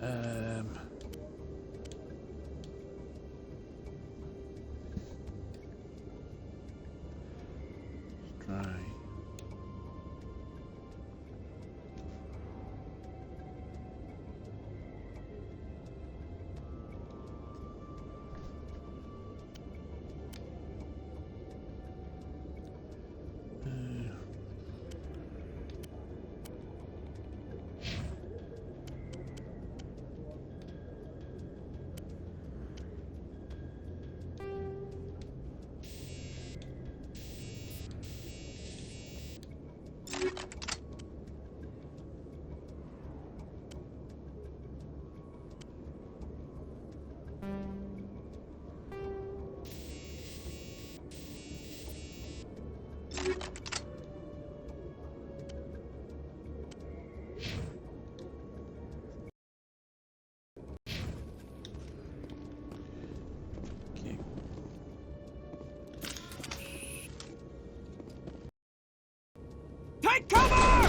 Um... Try. Take cover!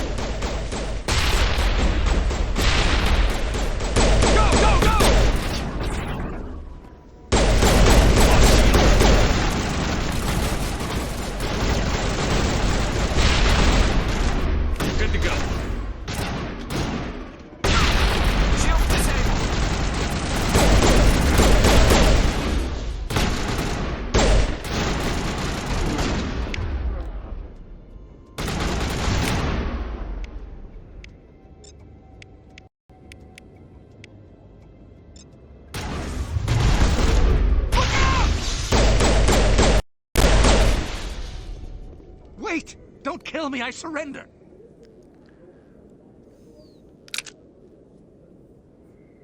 Wait! Don't kill me, I surrender!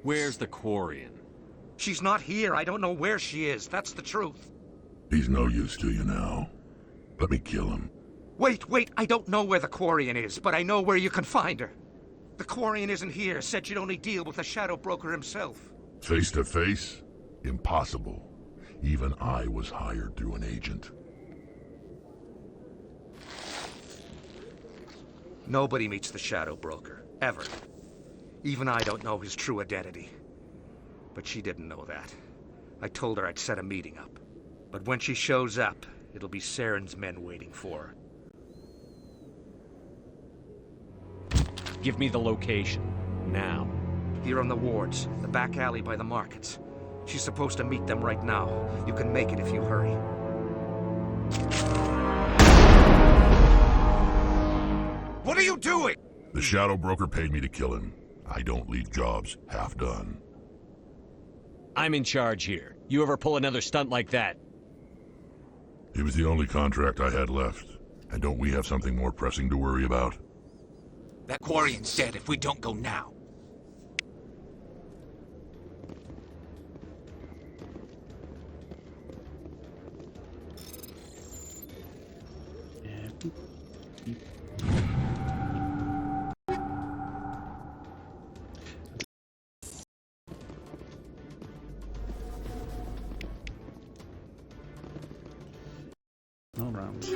Where's the Quarian? She's not here. I don't know where she is. That's the truth. He's no use to you now. Let me kill him. Wait! I don't know where the Quarian is, but I know where you can find her. The Quarian isn't here. Said she'd only deal with the Shadow Broker himself. Face to face? Impossible. Even I was hired through an agent. Nobody meets the Shadow Broker. Ever. Even I don't know his true identity. But she didn't know that. I told her I'd set a meeting up. But when she shows up, it'll be Saren's men waiting for her. Give me the location. Now. Here on the wards, the back alley by the markets. She's supposed to meet them right now. You can make it if you hurry. What are you doing? The Shadow Broker paid me to kill him. I don't leave jobs half done. I'm in charge here. You ever pull another stunt like that? It was the only contract I had left. And don't we have something more pressing to worry about? That Quarian's dead if we don't go now. No rounds.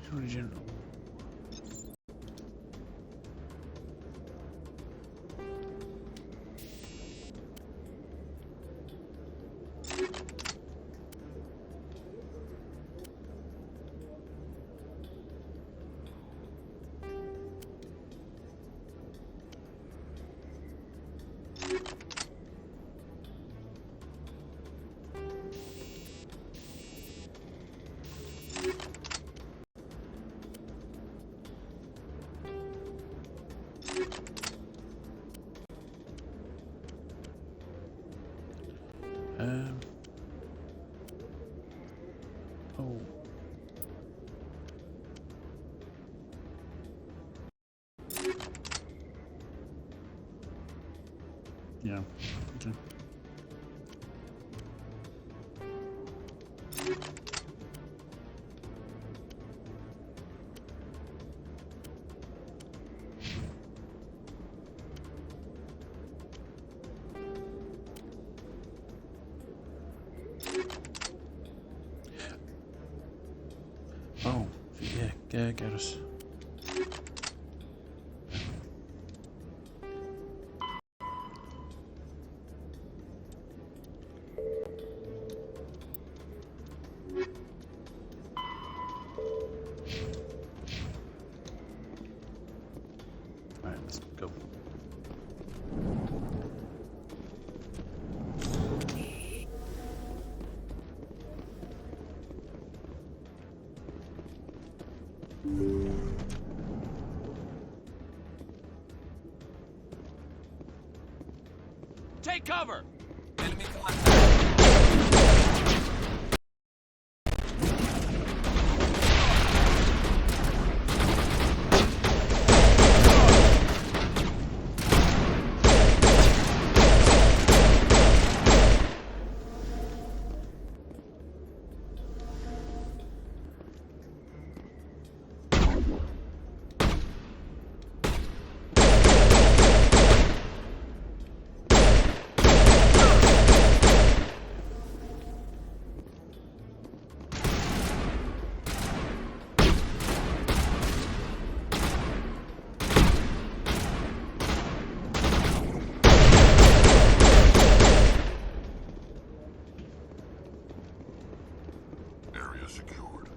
Sorry, General. Oh. Yeah. Okay. Oh, yeah, get us. Take cover! Enemy contact. Area secured.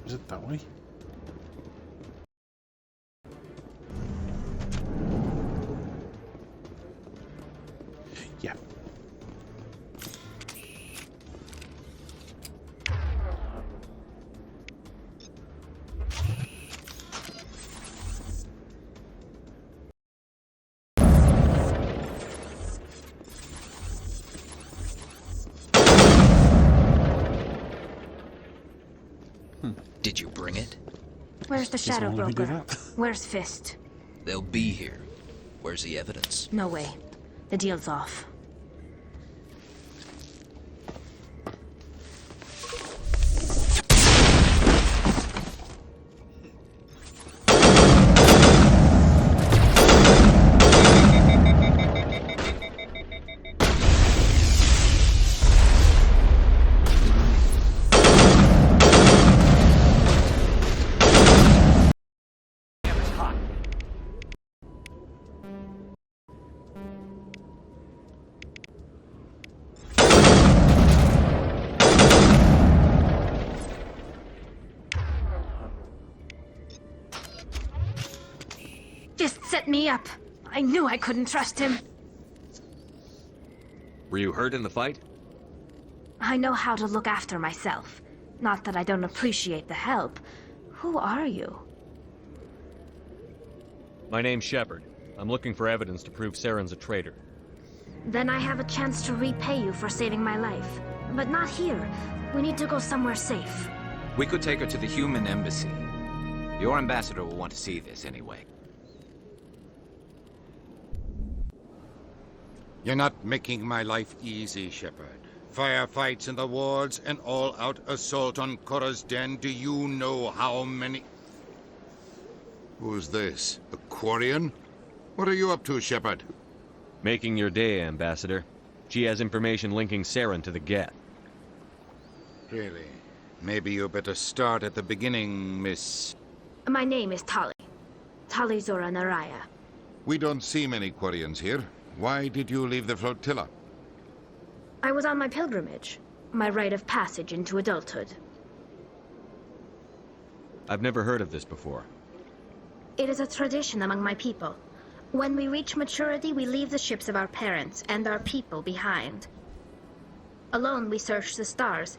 Is it that way? Yeah. Did you bring it? Where's the shadow Doesn't want me to do broker? that. Where's Fist? They'll be here. Where's the evidence? No way. The deal's off. Just set me up. I knew I couldn't trust him. Were you hurt in the fight? I know how to look after myself. Not that I don't appreciate the help. Who are you? My name's Shepard. I'm looking for evidence to prove Saren's a traitor. Then I have a chance to repay you for saving my life. But not here. We need to go somewhere safe. We could take her to the human embassy. Your ambassador will want to see this anyway. You're not making my life easy, Shepard. Firefights in the wards, an all-out assault on Korra's den. Do you know how many... Who's this? A Quarian? What are you up to, Shepard? Making your day, Ambassador. She has information linking Saren to the Geth. Really? Maybe you better start at the beginning, Miss... My name is Tali. Tali Zora Naraya. We don't see many Quarians here. Why did you leave the flotilla? I was on my pilgrimage. My rite of passage into adulthood. I've never heard of this before. It is a tradition among my people. When we reach maturity, we leave the ships of our parents and our people behind. Alone, we search the stars,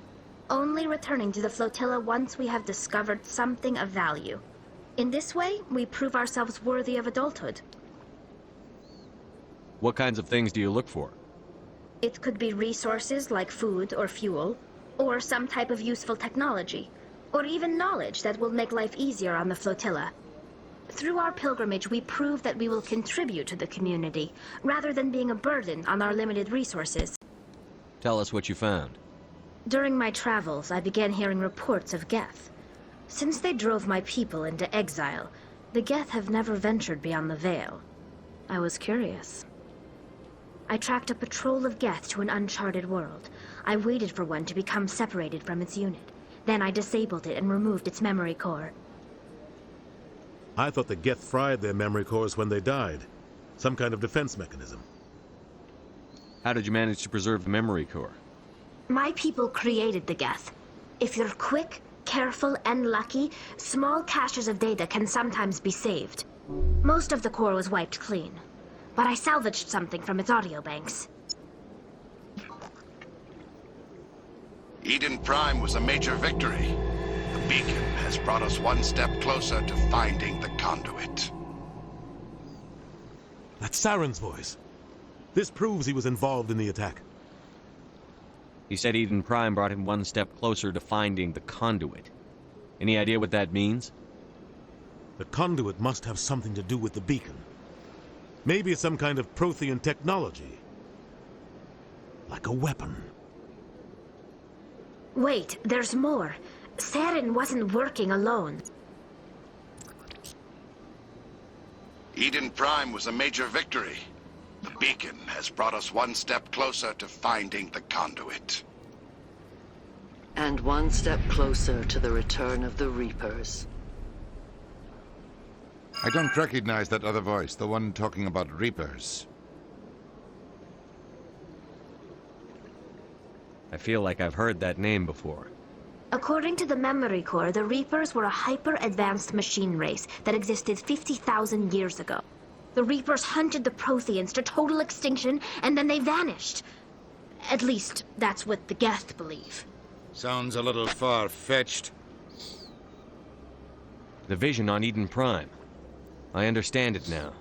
only returning to the flotilla once we have discovered something of value. In this way, we prove ourselves worthy of adulthood. What kinds of things do you look for? It could be resources like food or fuel, or some type of useful technology, or even knowledge that will make life easier on the flotilla. Through our pilgrimage, we prove that we will contribute to the community, rather than being a burden on our limited resources. Tell us what you found. During my travels, I began hearing reports of Geth. Since they drove my people into exile, the Geth have never ventured beyond the Veil. I was curious. I tracked a patrol of Geth to an uncharted world. I waited for one to become separated from its unit. Then I disabled it and removed its memory core. I thought the Geth fried their memory cores when they died. Some kind of defense mechanism. How did you manage to preserve the memory core? My people created the Geth. If you're quick, careful, and lucky, small caches of data can sometimes be saved. Most of the core was wiped clean. but I salvaged something from its audio banks. Eden Prime was a major victory. The beacon has brought us one step closer to finding the conduit. That's Saren's voice. This proves he was involved in the attack. He said Eden Prime brought him one step closer to finding the conduit. Any idea what that means? The conduit must have something to do with the beacon. Maybe it's some kind of Prothean technology. Like a weapon. Wait, there's more. Saren wasn't working alone. Eden Prime was a major victory. The beacon has brought us one step closer to finding the conduit. And one step closer to the return of the Reapers. I don't recognize that other voice, the one talking about Reapers. I feel like I've heard that name before. According to the memory core, the Reapers were a hyper-advanced machine race that existed 50,000 years ago. The Reapers hunted the Protheans to total extinction, and then they vanished. At least, that's what the Geth believe. Sounds a little far-fetched. The vision on Eden Prime. I understand it now.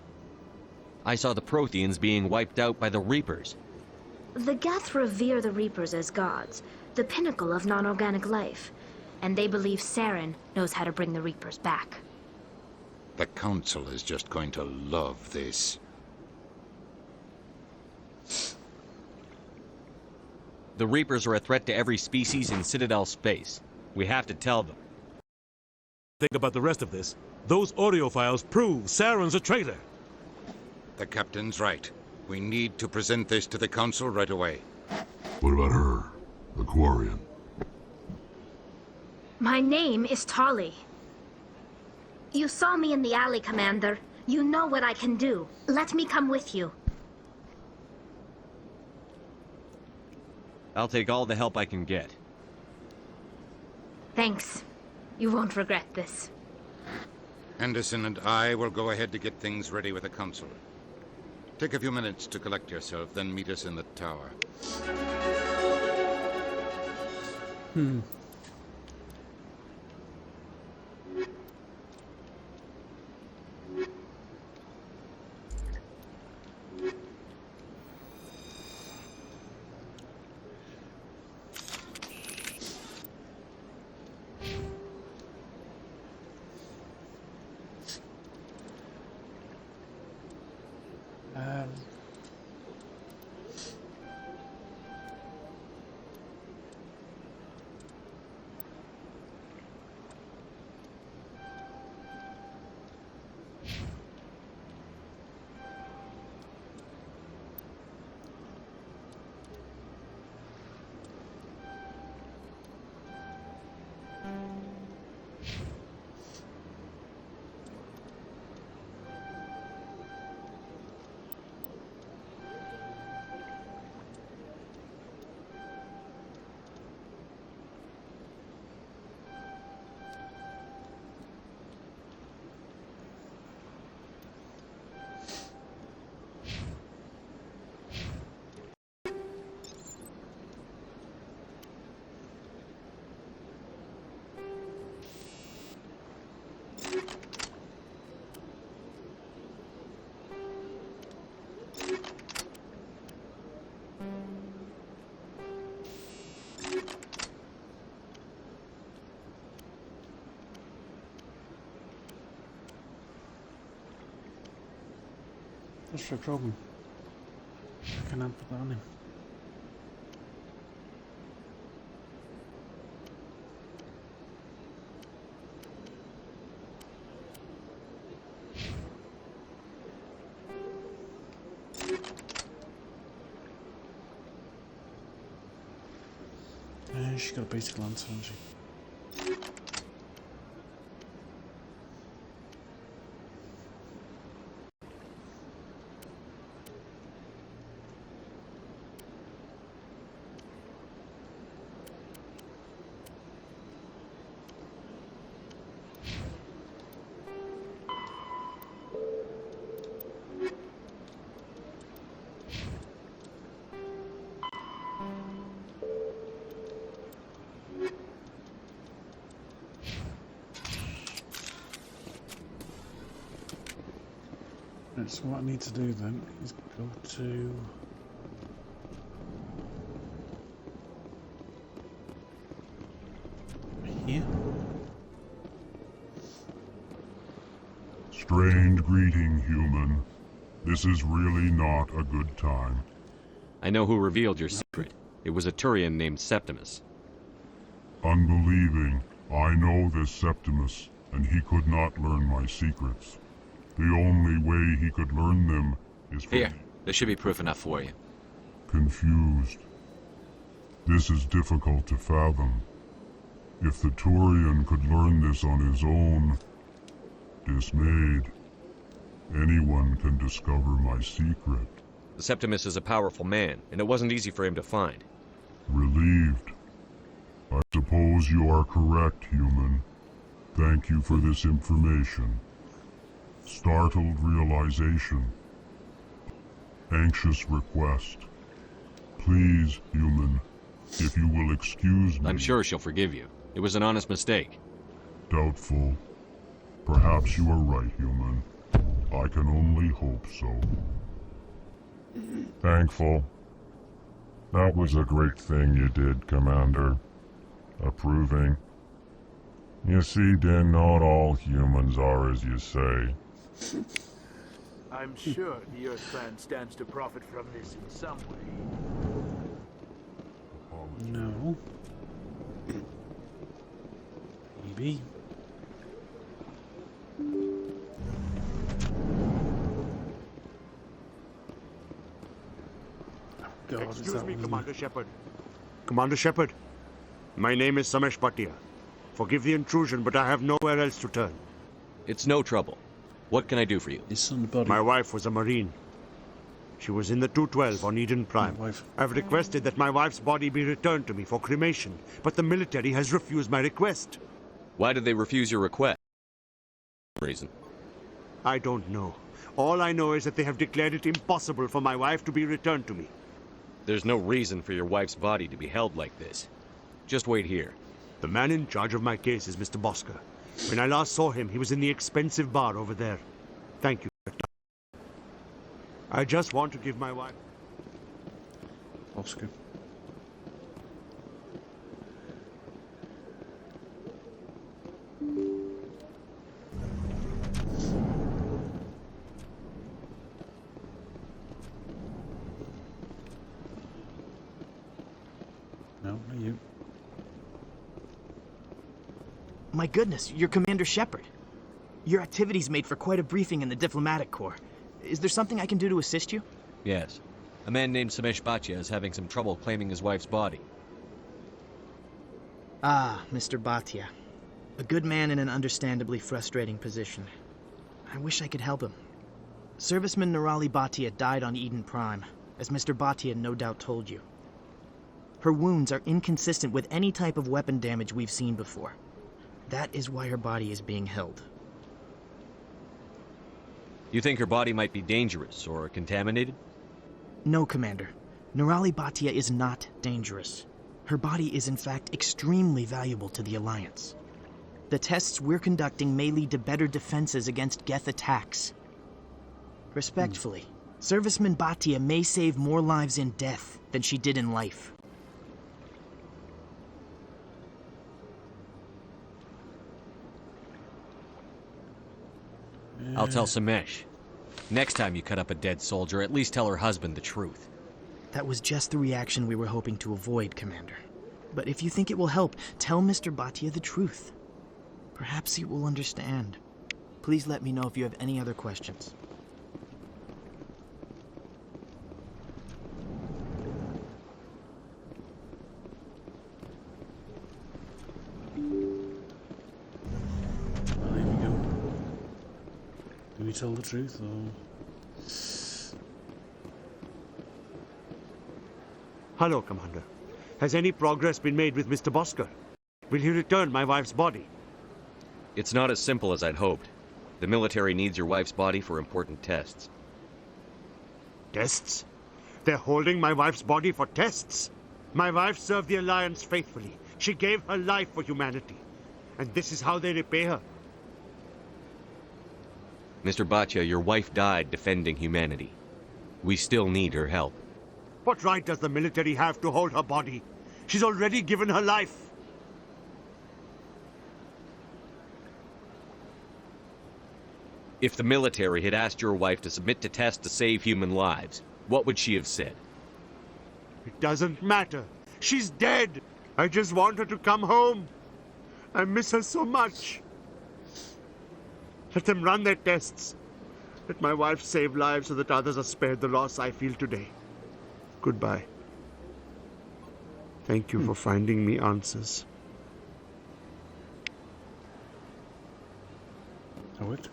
I saw the Protheans being wiped out by the Reapers. The Geth revere the Reapers as gods, the pinnacle of non-organic life. And they believe Saren knows how to bring the Reapers back. The Council is just going to love this. The Reapers are a threat to every species in Citadel space. We have to tell them. Think about the rest of this. Those audio files prove Saren's a traitor. The Captain's right. We need to present this to the Council right away. What about her? The Quarian? My name is Tali. You saw me in the alley, Commander. You know what I can do. Let me come with you. I'll take all the help I can get. Thanks. You won't regret this. Anderson and I will go ahead to get things ready with the Council. Take a few minutes to collect yourself, then meet us in the tower. What's the problem? I cannot put that on him. She's got a basic lance, hasn't she? Right, so what I need to do then is go to... here. Strange greeting, human. This is really not a good time. I know who revealed your secret. It was a Turian named Septimus. Unbelieving, I know this Septimus, and he could not learn my secrets. The only way he could learn them is from... Here, there should be proof enough for you. Confused. This is difficult to fathom. If the Turian could learn this on his own, dismayed, anyone can discover my secret. The Septimus is a powerful man, and it wasn't easy for him to find. Relieved. I suppose you are correct, human. Thank you for this information. Startled realization. Anxious request. Please, human, if you will excuse me. I'm sure she'll forgive you. It was an honest mistake. Doubtful. Perhaps you are right, human. I can only hope so. Thankful. That was a great thing you did, Commander. Approving. You see, Din, not all humans are as you say. I'm sure the Earth Clan stands to profit from this in some way. No. Maybe. God, Excuse me, Commander Shepard. Commander Shepard, my name is Samesh Bhatia. Forgive the intrusion, but I have nowhere else to turn. It's no trouble. What can I do for you? My wife was a Marine. She was in the 212 on Eden Prime. I've requested that my wife's body be returned to me for cremation, but the military has refused my request. Why did they refuse your request? Reason? I don't know. All I know is that they have declared it impossible for my wife to be returned to me. There's no reason for your wife's body to be held like this. Just wait here. The man in charge of my case is Mr. Bosker. When I last saw him, he was in the expensive bar over there. Thank you. I just want to give my wife... Oscar. No, not you. My goodness, you're Commander Shepard. Your activities made for quite a briefing in the Diplomatic Corps. Is there something I can do to assist you? Yes. A man named Samesh Bhatia is having some trouble claiming his wife's body. Ah, Mr. Bhatia. A good man in an understandably frustrating position. I wish I could help him. Serviceman Nirali Bhatia died on Eden Prime, as Mr. Bhatia no doubt told you. Her wounds are inconsistent with any type of weapon damage we've seen before. That is why her body is being held. You think her body might be dangerous or contaminated? No, Commander. Nirali Bhatia is not dangerous. Her body is in fact extremely valuable to the Alliance. The tests we're conducting may lead to better defenses against Geth attacks. Respectfully, Serviceman Bhatia may save more lives in death than she did in life. I'll tell Samesh. Next time you cut up a dead soldier, at least tell her husband the truth. That was just the reaction we were hoping to avoid, Commander. But if you think it will help, tell Mr. Bhatia the truth. Perhaps he will understand. Please let me know if you have any other questions. There we go. Do we tell the truth or... Hello, Commander. Has any progress been made with Mr. Bosker? Will he return my wife's body? It's not as simple as I'd hoped. The military needs your wife's body for important tests. Tests? They're holding my wife's body for tests? My wife served the Alliance faithfully. She gave her life for humanity. And this is how they repay her. Mr. Bhatia, your wife died defending humanity. We still need her help. What right does the military have to hold her body? She's already given her life. If the military had asked your wife to submit to tests to save human lives, what would she have said? It doesn't matter. She's dead. I just want her to come home. I miss her so much. Let them run their tests. Let my wife save lives so that others are spared the loss I feel today. Goodbye. Thank you for finding me answers. Oh, it.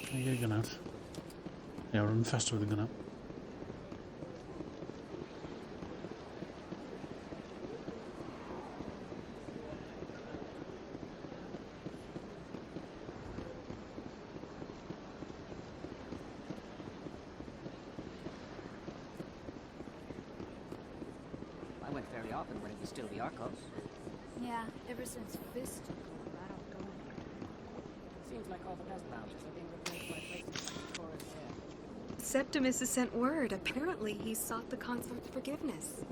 Can I get a gun out? Yeah, run faster with the gun out. I went fairly often when it was still the Arcos. Yeah, ever since Fist took over, I don't go anywhere. Seems like all the best lounges are being replaced by places like Torres Inn. Septimus has sent word. Apparently, he sought the consort's forgiveness.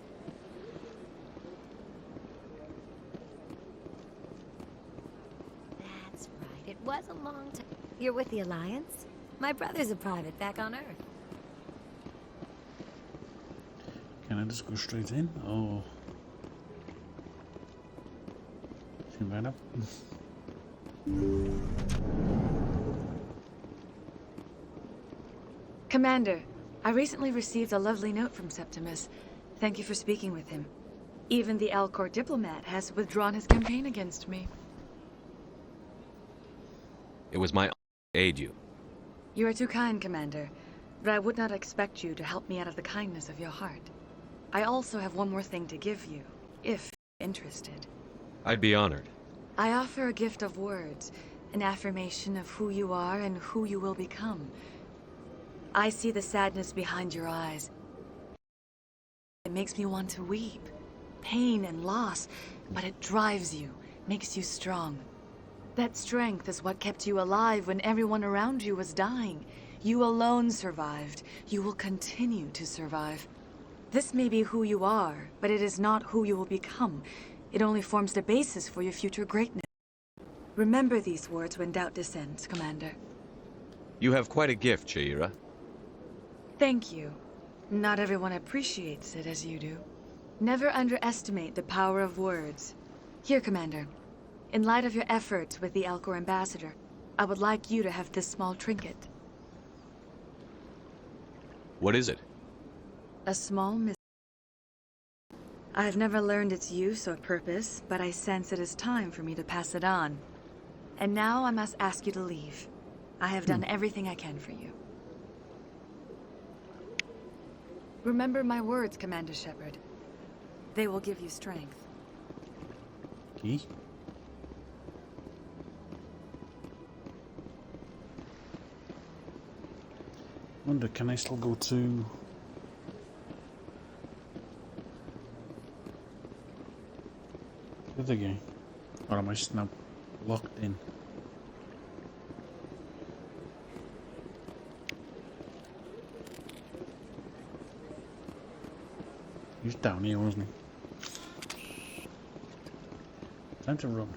That's right. It was a long time. You're with the Alliance? My brother's a private back on Earth. Can I just go straight in? Oh. Seem right up. Commander, I recently received a lovely note from Septimus. Thank you for speaking with him. Even the Alcor diplomat has withdrawn his campaign against me. It was my honor to aid you. You are too kind, Commander, but I would not expect you to help me out of the kindness of your heart. I also have one more thing to give you, if interested. I'd be honored. I offer a gift of words, an affirmation of who you are and who you will become. I see the sadness behind your eyes. It makes me want to weep. Pain and loss, but it drives you, makes you strong. That strength is what kept you alive when everyone around you was dying. You alone survived. You will continue to survive. This may be who you are, but it is not who you will become. It only forms the basis for your future greatness. Remember these words when doubt descends, Commander. You have quite a gift, Shaira. Thank you. Not everyone appreciates it as you do. Never underestimate the power of words. Here, Commander. In light of your efforts with the Alcor ambassador, I would like you to have this small trinket. What is it? A small I have never learned its use or purpose, but I sense it is time for me to pass it on. And now I must ask you to leave. I have done everything I can for you. Remember my words, Commander Shepard. They will give you strength. Okay. Wonder, can I still go to the other game? Or am I just now locked in? He's down here, wasn't he? Time to run.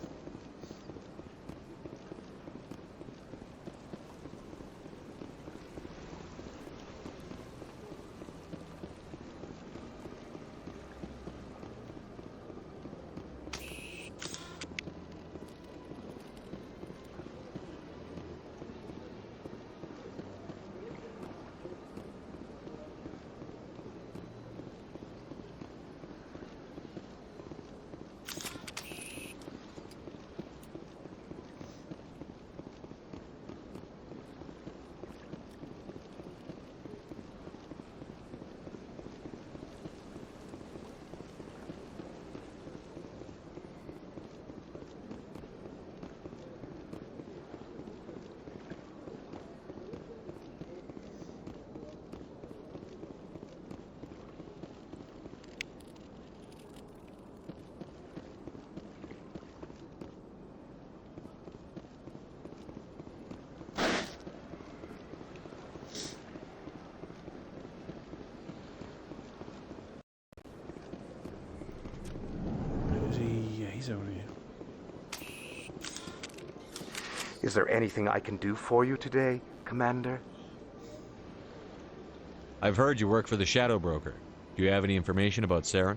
he's over here. Is there anything I can do for you today, Commander? I've heard you work for the Shadow Broker. Do you have any information about Saren?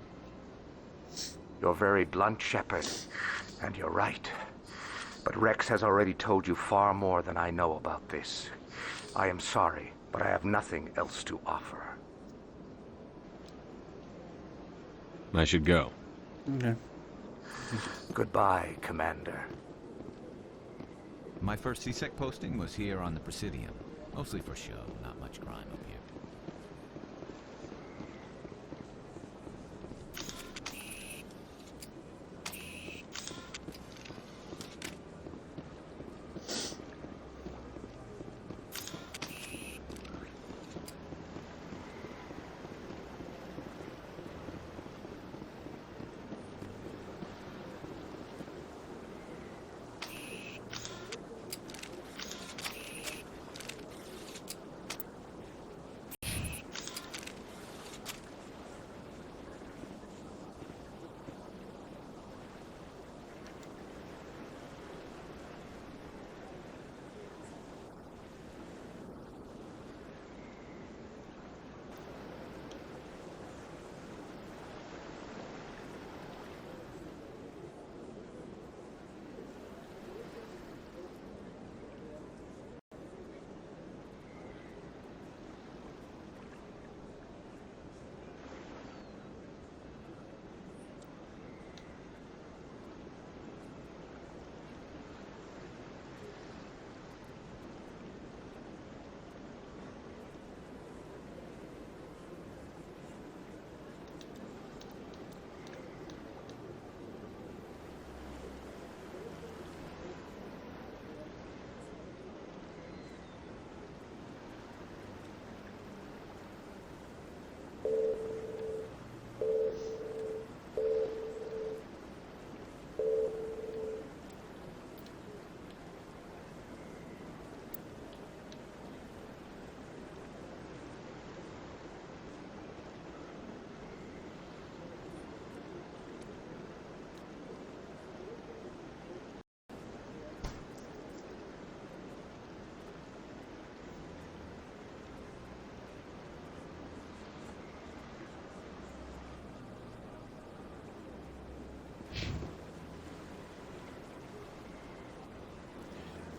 You're very blunt, Shepard, and you're right. But Rex has already told you far more than I know about this. I am sorry, but I have nothing else to offer. I should go. Okay. Goodbye, Commander. My first CSEC posting was here on the Presidium. Mostly for show, not much crime up here.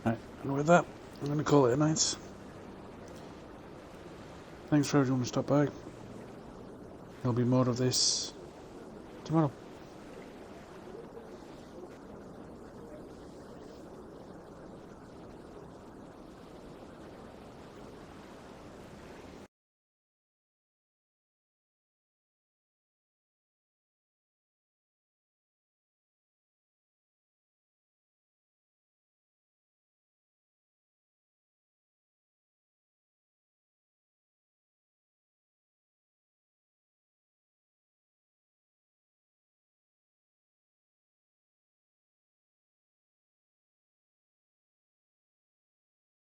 Right, and with that, I'm going to call it a night. Thanks for everyone who stopped by. There'll be more of this tomorrow.